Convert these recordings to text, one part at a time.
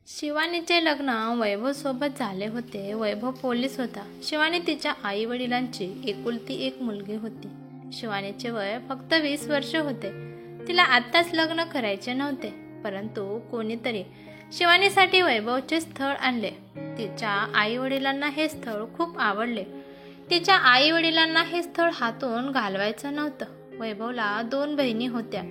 शिवानीचे लग्न वैभव सोबत झाले होते. वैभव पोलीस होता. शिवानी तिच्या आई वडिलांची एकुलती एक मुलगी होती. शिवानीचे वय फक्त 20 वर्ष होते. तिला आत्ताच लग्न करायचे नव्हते, परंतु कोणीतरी शिवानीसाठी वैभवचे स्थळ आणले. तिच्या आई वडिलांना हे स्थळ खूप आवडले. तिच्या आई वडिलांना हे स्थळ हातून घालवायचं नव्हतं. वैभवला 2 बहिणी होत्या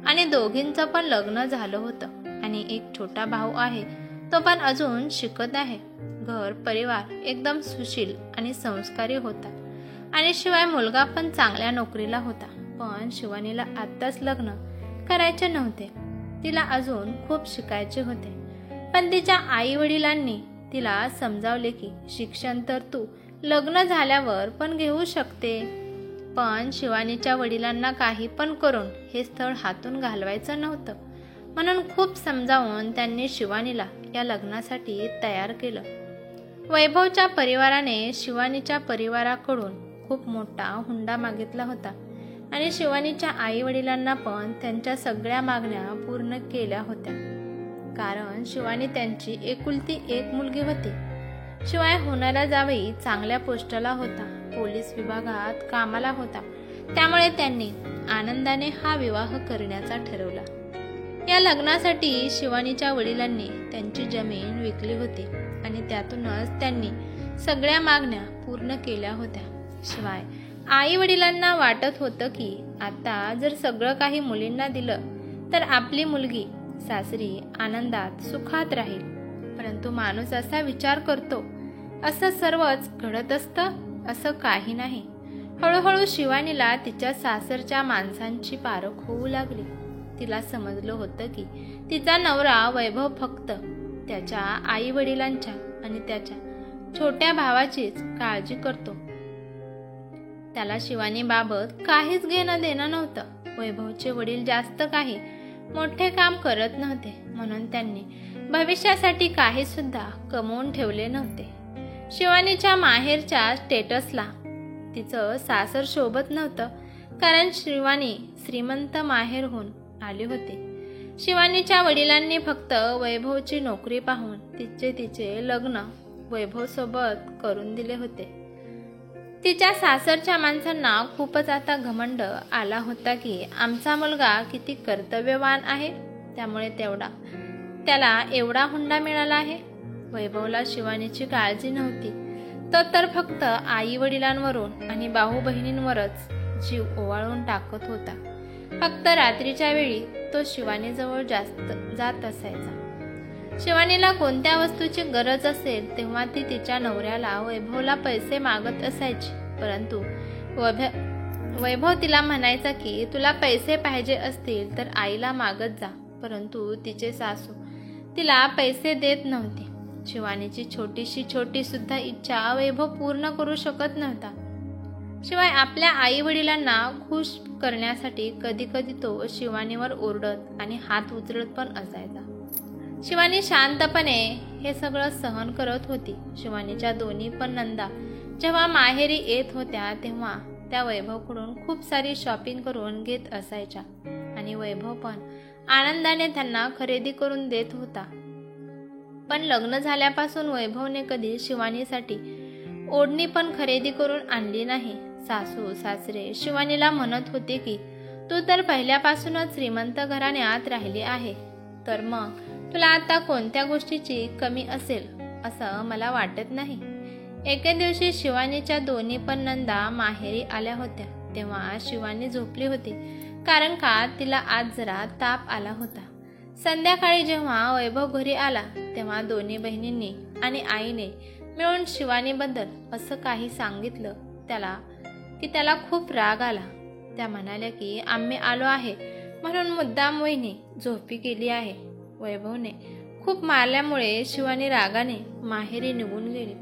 आणि दोघींचं पण लग्न झालं होतं आणि एक छोटा भाऊ आहे. तो पण अजून शिकत आहे. घर परिवार एकदम सुशील आणि संस्कारी होता आणि शिवाय मुलगा पण चांगल्या नोकरीला होता. पण शिवानीला आत्ताच लग्न करायचे नव्हते. तिला अजून खूप शिकायचे होते. पण तिच्या आई वडिलांनी तिला समजावले की शिक्षण तर तू लग्न झाल्यावर पण घेऊ शकते. पण शिवानीच्या वडिलांना काही पण करून हे स्थळ हातून घालवायचं नव्हतं. म्हणून खूप समजावून त्यांनी शिवानीला या लग्नासाठी तयार केलं. वैभवच्या परिवाराने शिवानीच्या परिवाराकडून खूप मोठा हुंडा मागितला होता आणि शिवानीच्या आई वडिलांना पण त्यांच्या सगळ्या मागण्या पूर्ण केल्या होत्या. कारण शिवानी त्यांची एकुलती एक मुलगी होती. शिवाय होणारा जावई चांगल्या पोस्टला होता, पोलीस विभागात कामाला होता. त्यामुळे त्यांनी आनंदाने हा विवाह करण्याचा ठरवला. या लग्नासाठी शिवानीच्या वडिलांनी त्यांची जमीन विकली होती आणि त्यातूनच त्यांनी सगळ्या मागण्या पूर्ण केल्या होत्या. शिवाय आई वडिलांना वाटत होतं की आता जर सगळं काही मुलींना दिलं तर आपली मुलगी सासरी आनंदात सुखात राहील. परंतु माणूस असा विचार करतो असं सर्वच घडत असतं असं काही नाही. हळूहळू शिवानीला तिच्या सासरच्या माणसांची पारख होऊ लागली. तिला समजलं होतं की तिचा नवरा वैभव फक्त त्याच्या आई वडिलांच्या आणि त्याच्या छोट्या भावाचीच काळजी करतो. त्याला शिवानीबाबत काहीच घेणं देणं नव्हतं. वैभवचे वडील जास्त काही मोठे काम करत नव्हते, म्हणून त्यांनी भविष्यासाठी काही सुद्धा कमवून ठेवले नव्हते. शिवानीच्या माहेरच्या स्टेटसला तिचं सासर शोभत नव्हतं, कारण शिवानी श्रीमंत माहेरहून आली होती. शिवानीच्या वडिलांनी फक्त वैभवची नोकरी पाहून तिचे लग्न वैभव सोबत करून दिले होते. तिच्या सासरच्या माणसांना खूपच आता घमंड आला होता की आमचा मुलगा किती कर्तव्यवान आहे, त्यामुळे त्याला एवढा हुंडा मिळाला आहे. वैभवला शिवानीची काळजी नव्हती. तो तर फक्त आई वडिलांवरून आणि भाऊ बहिणींवरच जीव ओवाळून टाकत होता. फक्त रात्रीच्या वेळी तो शिवानीजवळ जात असायचा. शिवानीला कोणत्या वस्तूची गरज असेल तेव्हा ती तिच्या नवऱ्याला वैभवला पैसे मागत असायची. परंतु वैभव तिला म्हणायचा की तुला पैसे पाहिजे असतील तर आईला मागत जा. परंतु तिचे सासू तिला पैसे देत नव्हते. शिवानीची छोटी सुद्धा इच्छा वैभव पूर्ण करू शकत नव्हता. शिवाय आपल्या आई वडिलांना खुश करण्यासाठी कधी कधी तो शिवानीवर ओरडत आणि हात उचलत पण असायचा. शिवानी शांतपणे हे सगळं सहन करत होती. शिवानीच्या दोन्ही पण नंदा जेव्हा माहेरी येत होत्या तेव्हा त्या वैभवकडून खूप सारी शॉपिंग करून घेत असायच्या आणि वैभव पण आनंदाने त्यांना खरेदी करून देत होता. पण लग्न झाल्यापासून वैभवने कधी शिवानीसाठी ओढणी पण खरेदी करून आणली नाही. सासू सासरे शिवानीला म्हणत होते की तू तर पहिल्यापासूनच श्रीमंत घराण्यात राहिली आहे, तर मग तुला आता कोणत्या गोष्टीची कमी असेल असं मला वाटत नाही. एके दिवशी शिवानीच्या दोन्ही पण नंदा माहेरी आल्या होत्या. तेव्हा शिवानी झोपली होती, कारण का तिला आज जरा ताप आला होता. संध्याकाळी जेव्हा वैभव घरी आला तेव्हा दोन्ही बहिणींनी आणि आईने मिळून शिवानीबद्दल असं काही सांगितलं त्याला खूप राग आला. त्या म्हणाल्या की आम्ही आलो आहे म्हणून मुद्दाम वहिनी झोपी केली आहे. वैभवने खूप मारल्यामुळे शिवानी रागाने माहेरी निघून गेली.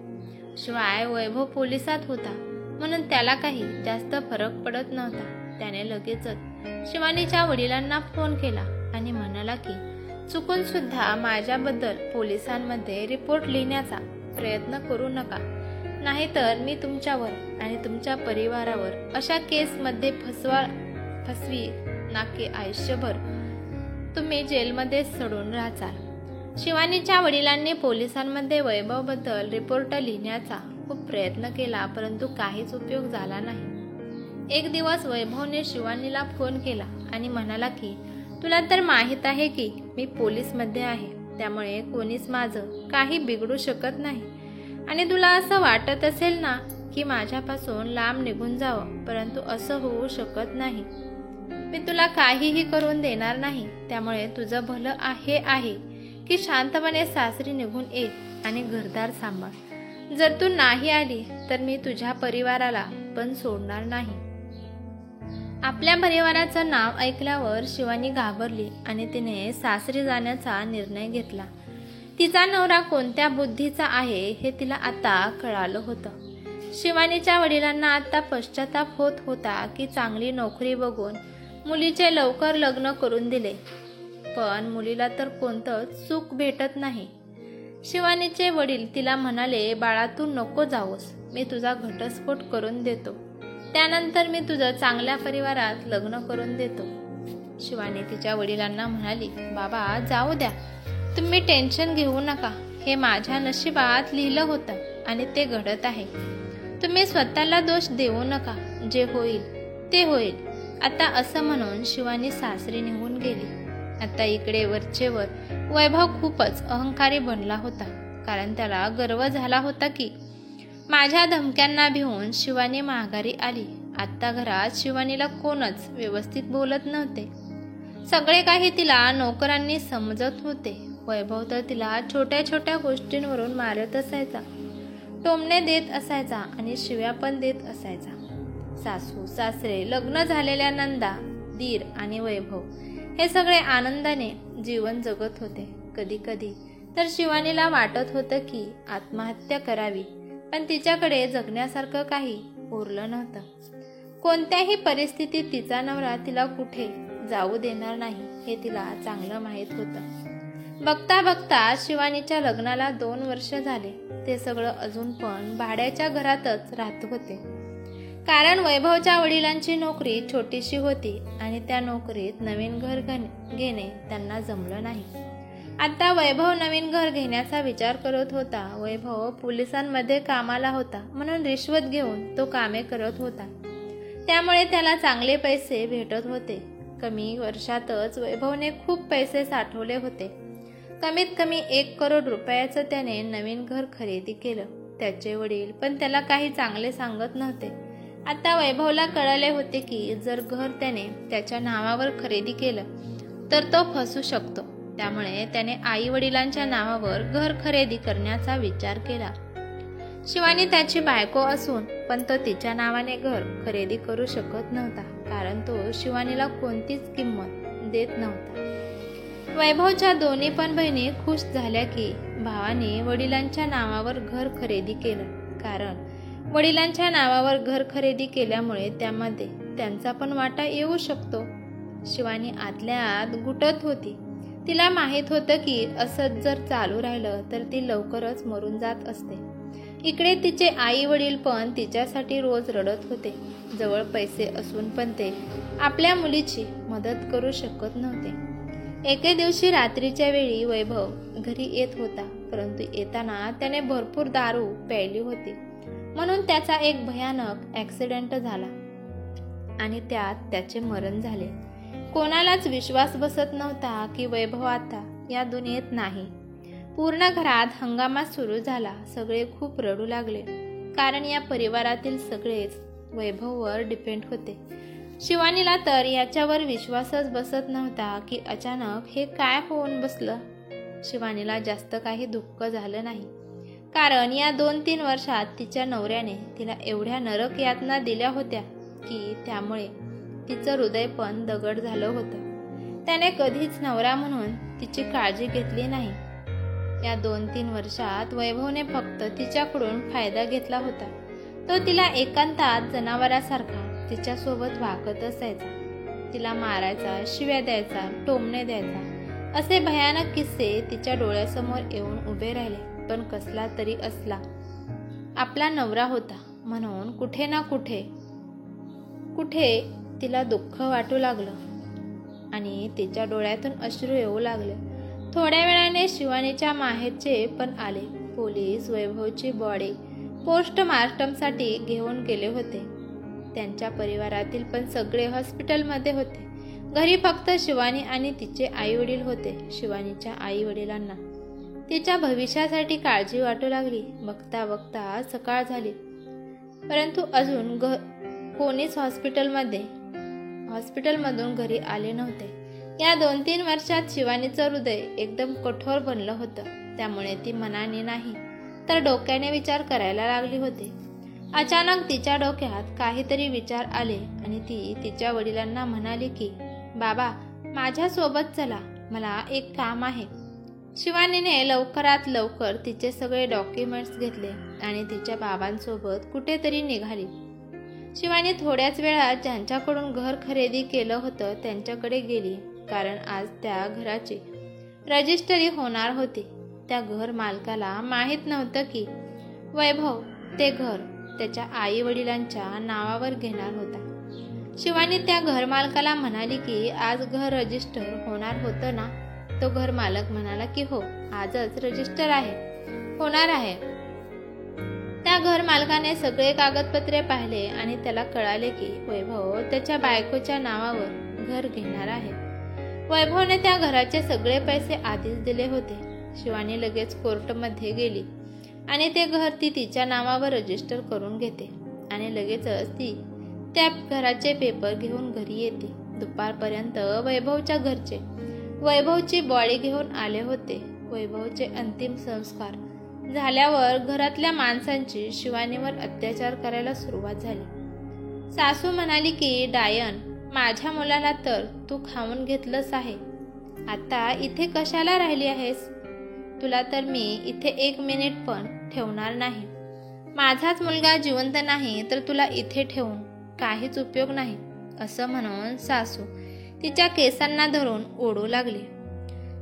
शिवाय वैभव पोलिसात होता म्हणून त्याला काही जास्त फरक पडत नव्हता. त्याने लगेचच शिवानीच्या वडिलांना फोन केला आणि म्हणाला की चुकून सुद्धा माझ्याबद्दल पोलिसांमध्ये रिपोर्ट लिहिण्याचा प्रयत्न करू नका, नाहीतर मी तुमच्यावर आणि तुमच्या परिवारावर अशा केसमध्ये फसवी नाकी आयुष्यभर तुम्ही जेलमध्ये सडून राहाल. शिवानीच्या वडिलांनी पोलिसांमध्ये वैभवबद्दल रिपोर्ट लिहिण्याचा खूप प्रयत्न केला, परंतु काहीच उपयोग झाला नाही. एक दिवस वैभवने शिवानीला फोन केला आणि म्हणाला की तुला तर माहीत आहे की मी पोलीसमध्ये आहे, त्यामुळे कोणीच माझं काही बिघडू शकत नाही. आणि तुला असं वाटत असेल ना की माझ्यापासून लांब निघून जावं, परंतु असं होऊ शकत नाही. मी तुला काहीही करून देणार नाही. त्यामुळे तुझं भलं आहे की शांतपणे सासरी निघून ये आणि घरदार सांभाळ. जर तू नाही आली तर मी तुझ्या परिवाराला पण सोडणार नाही. आपल्या परिवाराचं नाव ऐकल्यावर शिवानी घाबरली आणि तिने सासरी जाण्याचा निर्णय घेतला. तिचा नवरा कोणत्या बुद्धीचा आहे हे तिला आता कळालं होतं. शिवानीच्या वडिलांना आता पश्चाताप होत होता की चांगली नोकरी बघून मुलीचे लवकर लग्न करून दिले, पण मुलीला तर कोणतंच सुख भेटत नाही. शिवानीचे वडील तिला म्हणाले, बाळा तू नको जाऊस, मी तुझा घटस्फोट करून देतो, त्यानंतर मी तुझं चांगल्या परिवारात लग्न करून देतो. शिवानी तिच्या वडिलांना म्हणाली, बाबा जाऊ द्या, तुम्ही टेन्शन घेऊ नका, हे माझ्या नशिबात लिहिलं होतं आणि ते घडत आहे. तुम्ही स्वतःला दोष देऊ नका, जे होईल ते होईल. आता असं म्हणून शिवानी सासरी निघून गेली. आता इकडे वरचेवर वैभव खूपच अहंकारी बनला होता, कारण त्याला गर्व झाला होता की माझ्या धमक्यांना भिवून शिवानी माघारी आली. आता घरात शिवानीला कोणच व्यवस्थित बोलत नव्हते. सगळे काही तिला नोकरांनी समजत होते. वैभव तर तिला छोट्या छोट्या गोष्टींवरून मारत असायचा, टोमणे देत असायचा आणि शिव्या पण देत असायचा. सासू सासरे, लग्न झालेल्या नंदा, दीर आणि वैभव हे सगळे आनंदाने जीवन जगत होते. कधी कधी तर शिवानीला वाटत होतं की आत्महत्या करावी, पण तिच्याकडे जगण्यासारखं काही उरलं नव्हतं. कोणत्याही परिस्थितीत तिचा नवरा तिला कुठे जाऊ देणार नाही हे तिला चांगलं माहीत होतं. बघता बघता शिवानीच्या लग्नाला 2 वर्ष झाले. ते सगळं अजून पण भाड्याच्या घरातच राहत होते, कारण वैभवच्या वडिलांची नोकरी छोटीशी होती आणि त्या नोकरीत नवीन घर घेणे त्यांना जमलं नाही. आता वैभव नवीन घर घेण्याचा विचार करत होता. वैभव पोलिसांमध्ये कामाला होता, म्हणून रिश्वत घेऊन तो कामे करत होता, त्यामुळे त्याला चांगले पैसे भेटत होते. कमी वर्षातच वैभवने खूप पैसे साठवले होते. कमीत कमी 1 करोड रुपयाचं त्याने नवीन घर खरेदी केलं. त्याचे वडील पण त्याला काही चांगले सांगत नव्हते. आता वैभवला कळले होते की जर घर त्याने त्याच्या नावावर खरेदी केलं तर तो फसू शकतो. त्यामुळे त्याने आई वडिलांच्या नावावर घर खरेदी करण्याचा विचार केला. शिवानी त्याची बायको असून पण तो तिच्या नावाने घर खरेदी करू शकत नव्हता, कारण तो शिवानीला कोणतीच किंमत देत नव्हता. वैभवच्या दोन्ही पण बहिणी खुश झाल्या की भावाने वडिलांच्या नावावर घर खरेदी केलं, कारण वडिलांच्या नावावर घर खरेदी केल्यामुळे त्यामध्ये त्यांचा पण वाटा येऊ शकतो. शिवानी आतल्या आत घुटत होती. तिला माहीत होतं की असंच जर चालू राहिलं तर ती लवकरच मरून जात असते. इकडे तिचे आई वडील पण तिच्यासाठी रोज रडत होते. जवळ पैसे असून पण ते आपल्या मुलीची मदत करू शकत नव्हते. एके दिवशी रात्रीच्या वेळी वैभव घरी येत होता, परंतु येताना त्याने भरपूर दारू प्यायली होती, म्हणून त्याचा एक भयानक ॲक्सिडेंट झाला आणि त्यात त्याचे मरण झाले. कोणालाच विश्वास बसत नव्हता की वैभव आता या दुनियेत नाही. पूर्ण घरात हंगामा सुरू झाला. सगळे खूप रडू लागले, कारण या परिवारातील सगळेच वैभववर डिपेंड होते. शिवानीला तर याच्यावर विश्वासच बसत नव्हता की अचानक हे काय होऊन बसलं. शिवानीला जास्त काही दुःख झालं नाही, कारण या 2-3 वर्षात तिच्या नवऱ्याने तिला एवढ्या नरक यातना दिल्या होत्या की त्यामुळे तिचं हृदय पण दगड झालं होतं. त्याने कधीच नवरा म्हणून तिची काळजी घेतली नाही. या 2-3 वर्षात वैभवने फक्त तिच्याकडून फायदा घेतला होता. तो तिला एकांतात जनावरासारखा तिच्यासोबत वागत असायचा. तिला मारायचा, शिव्या द्यायचा, टोमणे द्यायचा. असे भयानक किस्से तिच्या डोळ्यासमोर येऊन उभे राहिले. पण कसला तरी असला आपला नवरा होता म्हणून कुठे ना कुठे तिला दुःख वाटू लागलं आणि तिच्या डोळ्यातून अश्रू येऊ लागले. थोड्या वेळाने शिवानीच्या माहेरचे पण आले. पोलीस वैभवची बॉडी पोस्टमार्टमसाठी घेऊन गेले होते. त्यांच्या परिवारातील पण सगळे हॉस्पिटलमध्ये होते. घरी फक्त शिवानी आणि तिचे आई वडील होते. शिवानीच्या आई वडिलांना तिच्या भविष्यासाठी काळजी वाटू लागली. बघता बघता सकाळ झाली, परंतु अजून कोणीच हॉस्पिटलमधून घरी आले नव्हते. या 2-3 वर्षात शिवानीचं हृदय एकदम कठोर बनलं होतं. त्यामुळे ती मनाने नाही तर डोक्याने विचार करायला लागली होती. अचानक तिच्या डोक्यात काहीतरी विचार आले आणि ती तिच्या वडिलांना म्हणाली की, बाबा, माझ्यासोबत चला, मला एक काम आहे. शिवानीने लवकरात लवकर तिचे सगळे डॉक्युमेंट्स घेतले आणि तिच्या बाबांसोबत कुठेतरी निघाली. शिवानी थोड्याच वेळात ज्यांच्याकडून घर खरेदी केलं होतं त्यांच्याकडे गेली, कारण आज त्या घराची रजिस्ट्री होणार होती. त्या घर मालकाला माहीत नव्हतं की वैभव ते घर त्याच्या आई वडिलांच्या नावावर घेणार होता. शिवानी त्या घर मालकाला म्हणाली की आज घर रजिस्टर होणार होतं ना. तो घर मालक म्हणाला की हो, आजच रजिस्टर होणार आहे. त्या घर मालकाने सगळे कागदपत्रे पाहिले आणि त्याला कळाले की वैभव त्याच्या बायकोच्या नावावर घर घेणार आहे. वैभवने त्या घराचे सगळे पैसे आधीच दिले होते. शिवानी लगेच कोर्टमध्ये गेली आणि ते घर ती तिच्या नावावर रजिस्टर करून घेते आणि लगेचच ती त्या घराचे पेपर घेऊन घरी येते. दुपारपर्यंत वैभवच्या घरचे वैभवची बॉडी घेऊन आले होते. वैभवचे अंतिम संस्कार झाल्यावर घरातल्या माणसांची शिवानीवर अत्याचार करायला सुरुवात झाली. सासू म्हणाली की डायन, माझ्या मुलाला तर तू खाऊन घेतलंस आहे. आता इथे कशाला राहिली आहेस? तुला तर मी इथे 1 मिनिट पण ठेवणार नाही. माझाच मुलगा जिवंत नाही तर तुला इथे ठेवून काहीच उपयोग नाही, असं म्हणून सासू तिच्या केसांना धरून ओढू लागली.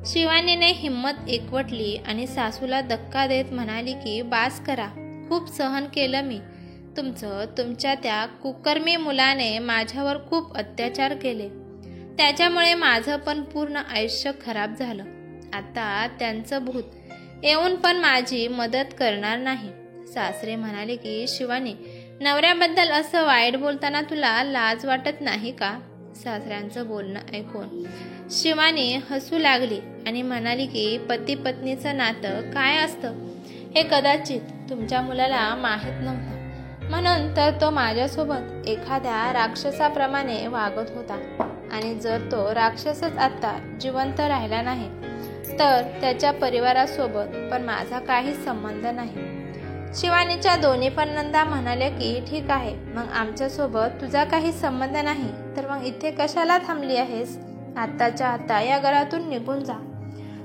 शिवानीने हिम्मत एकवटली आणि सासूला धक्का देत म्हणाली की बास करा, खूप सहन केलं मी. तुमच्या त्या कुकर्मी मुलाने माझ्यावर खूप अत्याचार केले. त्याच्यामुळे माझं पण पूर्ण आयुष्य खराब झालं. आता त्यांचं भूत येऊन पण माझी मदत करणार नाही. सासरे म्हणाले की शिवानी, नवऱ्याबद्दल असं वाईट बोलताना तुला लाज वाटत नाही का? सासऱ्यांचं बोलणं ऐकून शिवानी हसू लागली आणि म्हणाली की पती पत्नीचं नातं काय असतं हे कदाचित तुमच्या मुलाला माहीत नव्हतं, म्हणून तर तो माझ्यासोबत एखाद्या राक्षसाप्रमाणे वागत होता. आणि जर तो राक्षसच आता जिवंत राहिला नाही तर त्याच्या परिवारासोबत पण माझा काहीच संबंध नाही. शिवानीच्या दोन्ही पण नंदा म्हणाल्या की ठीक आहे, मग आमच्यासोबत तुझा काही संबंध नाही तर मग इथे कशाला थांबली आहेस? आत्ताच्या आता या घरातून निघून जा.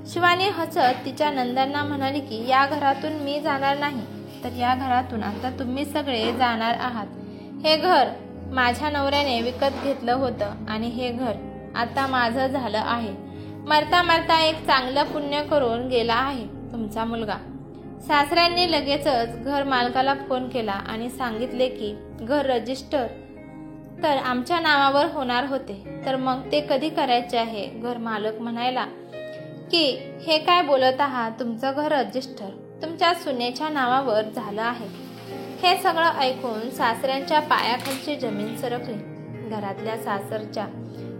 शिवानी हसत तिच्या नंदांना म्हणाली की या घरातून मी जाणार नाही तर या घरातून आता तुम्ही सगळे जाणार आहात. हे घर माझ्या नवऱ्याने विकत घेतलं होतं आणि हे घर आता माझं झालं आहे. मरता मरता एक चांगलं पुण्य करून गेला आहे तुमचा मुलगा. सासऱ्यांनी लगेचच घर मालकाला फोन केला आणि सांगितले की घर रजिस्टर तर आमच्या नावावर होणार होते, तर मग ते कधी करायचे आहे? घर मालक म्हणाला की हे काय बोलत आहात, तुमचं घर रजिस्टर तुमच्या सुनेच्या नावावर झालं आहे. हे सगळं ऐकून सासऱ्यांच्या पायाखालची जमीन सरकली. घरातल्या सासरच्या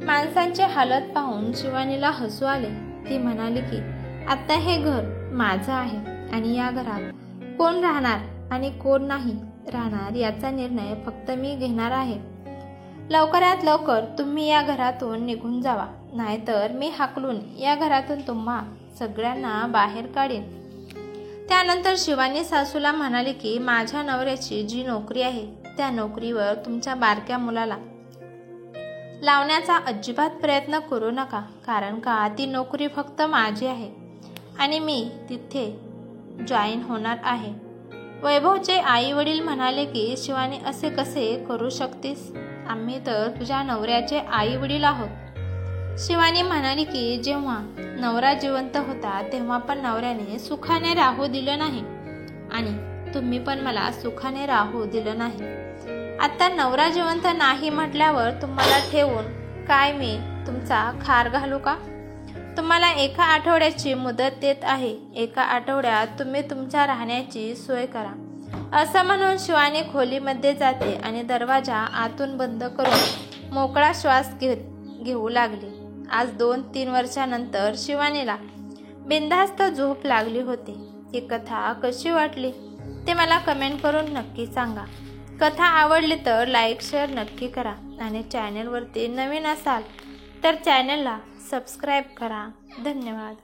माणसांची हालत पाहून शिवानीला हसू आले. ती म्हणाली की आता हे घर माझं आहे आणि या घरात कोण राहणार आणि कोण नाही राहणार याचा निर्णय फक्त मी घेणार आहे. लवकरात लवकर तुम्ही या घरातून निघून जावा, नाहीतर मी हाकलून या घरातून तुम्हा सगळ्यांना बाहेर काढीन. त्यानंतर शिवानी सासूला म्हणाली की माझ्या नवऱ्याची जी नोकरी आहे त्या नोकरीवर तुमच्या बारक्या मुलाला लावण्याचा अजिबात प्रयत्न करू नका, कारण का ती नोकरी फक्त माझी आहे आणि मी तिथे जॉईन होणार आहे. वैभवचे आई वडील म्हणाले की शिवानी असे कसे करू शकतेस? आम्ही तर तुझ्या नवऱ्याचे आई वडील आहोत. शिवानी म्हणाली की जेव्हा नवरा जिवंत होता तेव्हा पण नवऱ्याने सुखाने राहू दिलं नाही आणि तुम्ही पण मला सुखाने राहू दिलं नाही. आता नवरा जिवंत नाही म्हटल्यावर तुम्हाला ठेवून काय मी तुमचा खार घालू का? तुम्हाला एका आठवड्याची मुदत देत आहे. एका आठवड्यात तुम्ही तुमच्या राहण्याची सोय करा. असं म्हणून शिवानी खोलीमध्ये जाते आणि दरवाजा आतून बंद करून मोकळा श्वास घेऊ लागली. आज 2-3 वर्षानंतर शिवानीला बिनधास्त झोप लागली होती. ही कथा कशी वाटली ते मला कमेंट करून नक्की सांगा. कथा आवडली तर लाईक शेअर नक्की करा आणि चॅनलवरती नवीन असाल तर चॅनलला सबस्क्राईब करा. धन्यवाद.